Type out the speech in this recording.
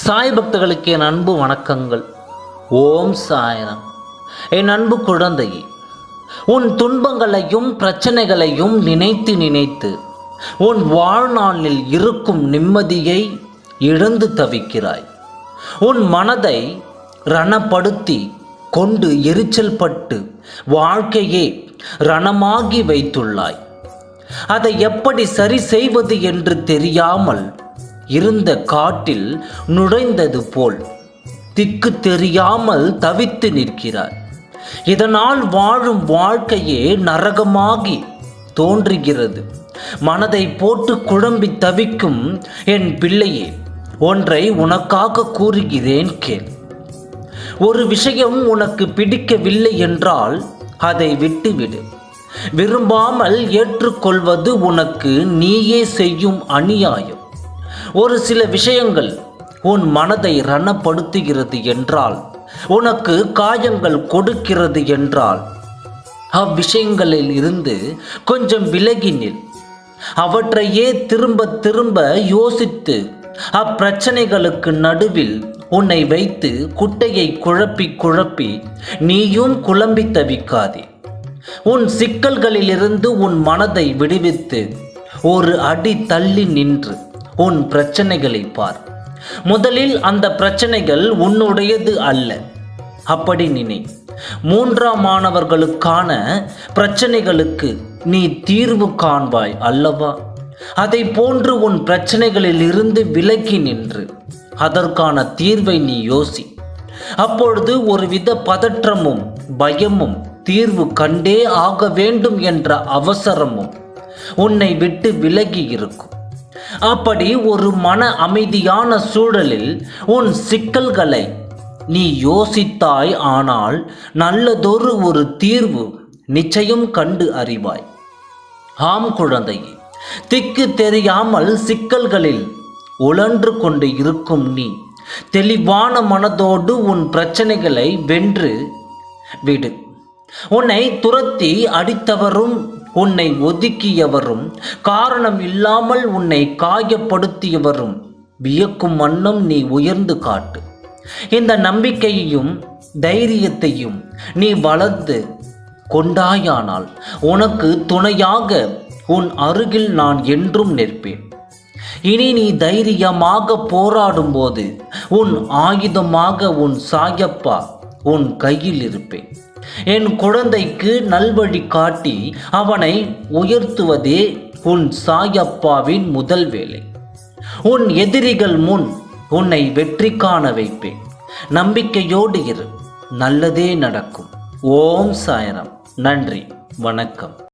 சாய் பக்தர்களுக்கு என் அன்பு வணக்கங்கள். ஓம் சாய்ராம். என் அன்பு குழந்தையே, உன் துன்பங்களையும் பிரச்சனைகளையும் நினைத்து நினைத்து உன் வாழ்நாளில் இருக்கும் நிம்மதியை இழந்து தவிக்கிறாய். உன் மனதை ரணப்படுத்தி கொண்டு எரிச்சல் பட்டு வாழ்க்கையே ரணமாகி வைத்துள்ளாய். அதை எப்படி சரி செய்வது என்று தெரியாமல் இருந்த காட்டில் நுழைந்தது போல் திக்கு தெரியாமல் தவித்து நிற்கிறார். இதனால் வாழும் வாழ்க்கையே நரகமாகி தோன்றுகிறது. மனதை போட்டு குழம்பி தவிக்கும் என் பிள்ளையே, ஒன்றை உனக்காக கூறுகிறேன் கேள். ஒரு விஷயம் உனக்கு பிடிக்கவில்லை என்றால் அதை விட்டுவிடு. விரும்பாமல் ஏற்றுக்கொள்வது உனக்கு நீயே செய்யும் அநியாயம். ஒரு சில விஷயங்கள் உன் மனதை ரணப்படுத்துகிறது என்றால், உனக்கு காயங்கள் கொடுக்கிறது என்றால், அவ்விஷயங்களில் இருந்து கொஞ்சம் விலகி நில். அவற்றையே திரும்ப திரும்ப யோசித்து அப்பிரச்சனைகளுக்கு நடுவில் உன்னை வைத்து குட்டையை குழப்பி குழப்பி நீயும் குழம்பி தவிக்காதே. உன் சிக்கல்களிலிருந்து உன் மனதை விடுவித்து ஒரு அடி தள்ளி நின்று உன் பிரச்சனைகளை பார். முதலில் அந்த பிரச்சனைகள் உன்னுடையது அல்ல, அப்படி நினை. மூன்றாமானவர்களுக்கான பிரச்சனைகளுக்கு நீ தீர்வு காண்பாய் அல்லவா? அதை போன்று உன் பிரச்சனைகளில் இருந்து விலகி நின்று அதற்கான தீர்வை நீ யோசி. அப்பொழுது ஒருவித பதற்றமும் பயமும் தீர்வு கண்டே ஆக வேண்டும் என்ற அவசரமும் உன்னை விட்டு விலகி இருக்கும். அப்படி ஒரு மன அமைதியான சூழலில் உன் சிக்கல்களை நீ யோசித்தாய். ஆனால் நல்லதொரு ஒரு தீர்வு நிச்சயம் கண்டு அறிவாய். ஆம் குழந்தையே, திக்கு தெரியாமல் சிக்கல்களில் உழன்று கொண்டு இருக்கும் நீ தெளிவான மனதோடு உன் பிரச்சனைகளை வென்று விடு. உன்னை துரத்தி அடித்தவரும் உன்னை ஒதுக்கியவரும் காரணம் இல்லாமல் உன்னை காயப்படுத்தியவரும் வியக்கும் வண்ணம் நீ உயர்ந்து காட்டு. இந்த நம்பிக்கையையும் தைரியத்தையும் நீ வளர்த்து கொண்டாயானால் உனக்கு துணையாக உன் அருகில் நான் என்றும் நிற்பேன். இனி நீ தைரியமாக போராடும் போது உன் ஆயுதமாக உன் சாயப்பா உன் கையில் இருப்பேன். என் குழந்தைக்கு நல்வழி காட்டி அவனை உயர்த்துவதே உன் சாயப்பாவின் முதல் வேலை. உன் எதிரிகள் முன் உன்னை வெற்றி காண வைப்பேன். நம்பிக்கையோடு இரு, நல்லதே நடக்கும். ஓம் சாய்ராம். நன்றி, வணக்கம்.